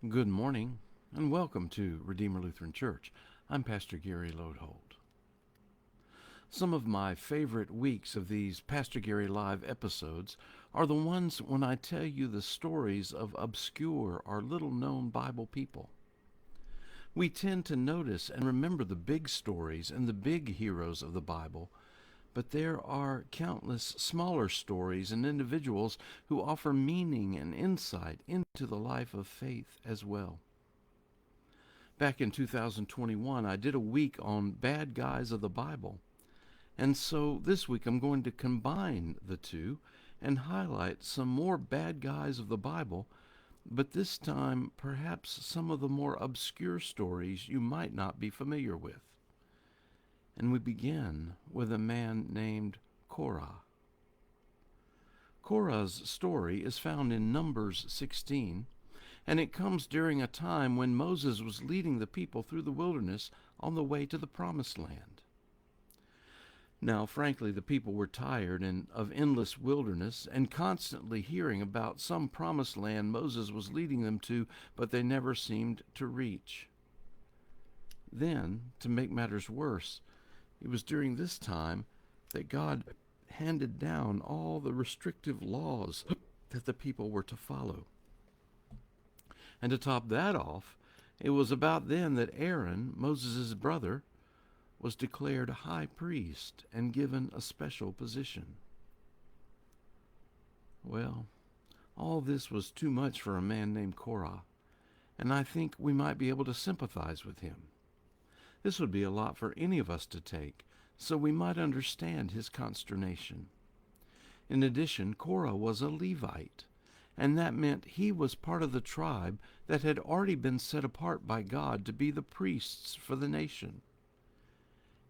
Good morning, and welcome to Redeemer Lutheran Church. I'm Pastor Gary Lodeholt. Some of my favorite weeks of these Pastor Gary Live episodes are the ones when I tell you the stories of obscure or little-known Bible people. We tend to notice and remember the big stories and the big heroes of the Bible, but there are countless smaller stories and individuals who offer meaning and insight into the life of faith as well. Back in 2021, I did a week on bad guys of the Bible. And so this week I'm going to combine the two and highlight some more bad guys of the Bible, but this time perhaps some of the more obscure stories you might not be familiar with. And we begin with a man named Korah. Korah's story is found in Numbers 16, and it comes during a time when Moses was leading the people through the wilderness on the way to the Promised Land. Now, frankly, the people were tired of endless wilderness and constantly hearing about some promised land Moses was leading them to, but they never seemed to reach. Then, to make matters worse, it was during this time that God handed down all the restrictive laws that the people were to follow. And to top that off, it was about then that Aaron, Moses' brother, was declared high priest and given a special position. Well, all this was too much for a man named Korah, and I think we might be able to sympathize with him. This would be a lot for any of us to take, so we might understand his consternation. In addition, Korah was a Levite, and that meant he was part of the tribe that had already been set apart by God to be the priests for the nation.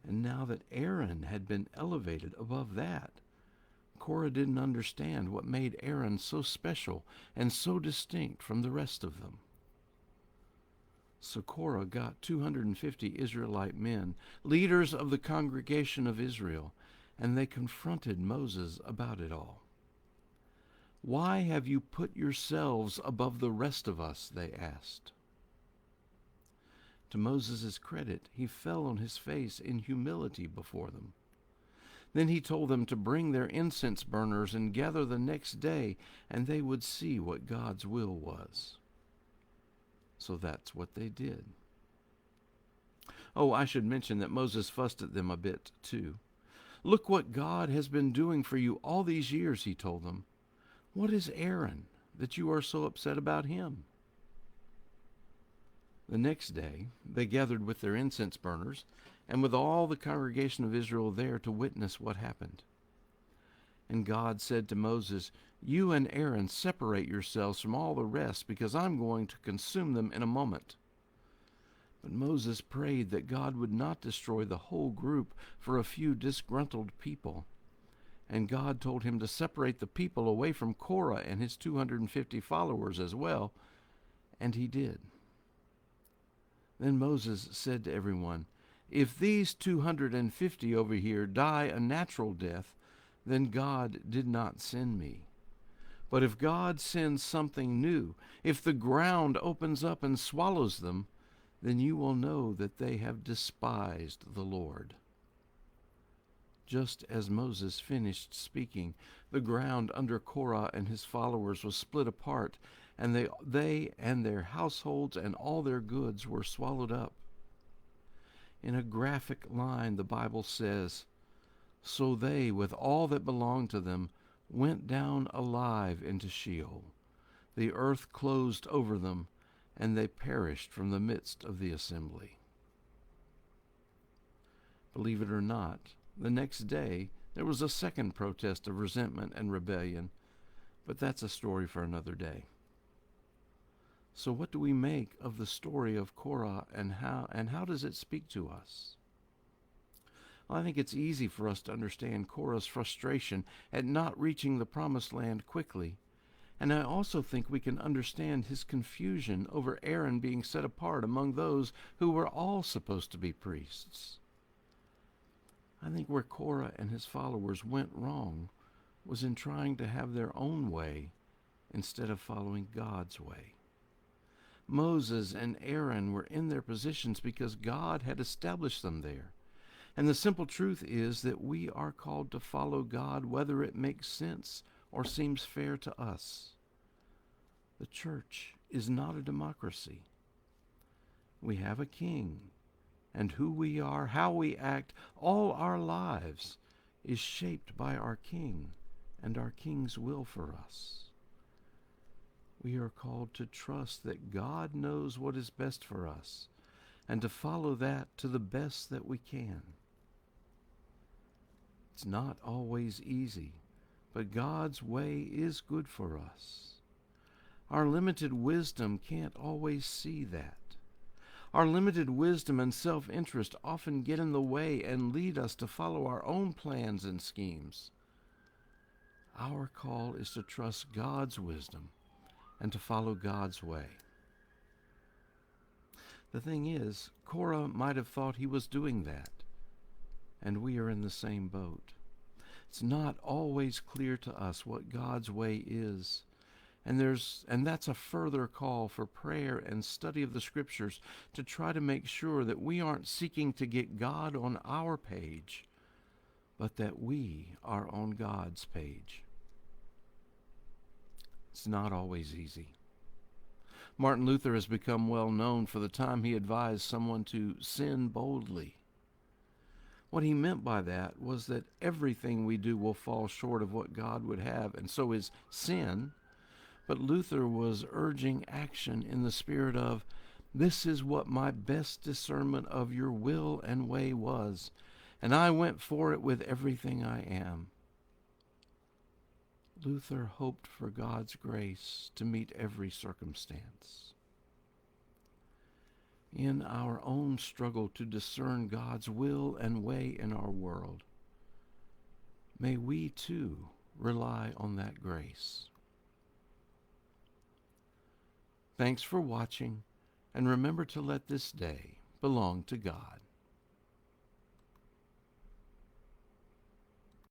And now that Aaron had been elevated above that, Korah didn't understand what made Aaron so special and so distinct from the rest of them. So Korah got 250 Israelite men, leaders of the congregation of Israel, and they confronted Moses about it all. "Why have you put yourselves above the rest of us?" they asked. To Moses' credit, he fell on his face in humility before them. Then he told them to bring their incense burners and gather the next day, and they would see what God's will was. So that's what they did. Oh, I should mention that Moses fussed at them a bit, too. "Look what God has been doing for you all these years," he told them. "What is Aaron that you are so upset about him?" The next day they gathered with their incense burners and with all the congregation of Israel there to witness what happened. And God said to Moses, "You and Aaron separate yourselves from all the rest, because I'm going to consume them in a moment." But Moses prayed that God would not destroy the whole group for a few disgruntled people. And God told him to separate the people away from Korah and his 250 followers as well, and he did. Then Moses said to everyone, "If these 250 over here die a natural death, then God did not send me. But if God sends something new, if the ground opens up and swallows them, then you will know that they have despised the Lord." Just as Moses finished speaking, the ground under Korah and his followers was split apart, and they and their households and all their goods were swallowed up. In a graphic line, the Bible says, "So they, with all that belonged to them, went down alive into Sheol. The earth closed over them, and they perished from the midst of the assembly." Believe it or not, the next day there was a second protest of resentment and rebellion, but that's a story for another day. So what do we make of the story of Korah, and how does it speak to us? Well, I think it's easy for us to understand Korah's frustration at not reaching the promised land quickly. And I also think we can understand his confusion over Aaron being set apart among those who were all supposed to be priests. I think where Korah and his followers went wrong was in trying to have their own way instead of following God's way. Moses and Aaron were in their positions because God had established them there. And the simple truth is that we are called to follow God whether it makes sense or seems fair to us. The church is not a democracy. We have a king, and who we are, how we act, all our lives is shaped by our king and our king's will for us. We are called to trust that God knows what is best for us and to follow that to the best that we can. It's not always easy, but God's way is good for us. Our limited wisdom can't always see that. Our limited wisdom and self-interest often get in the way and lead us to follow our own plans and schemes. Our call is to trust God's wisdom and to follow God's way. The thing is, Korah might have thought he was doing that, and we are in the same boat. It's not always clear to us what God's way is, and that's a further call for prayer and study of the Scriptures to try to make sure that we aren't seeking to get God on our page, but that we are on God's page. It's not always easy. Martin Luther has become well known for the time he advised someone to sin boldly. What he meant by that was that everything we do will fall short of what God would have, and so is sin. But Luther was urging action in the spirit of, this is what my best discernment of your will and way was, and I went for it with everything I am. Luther hoped for God's grace to meet every circumstance. In our own struggle to discern God's will and way in our world, may we too rely on that grace. Thanks for watching, and remember to let this day belong to God.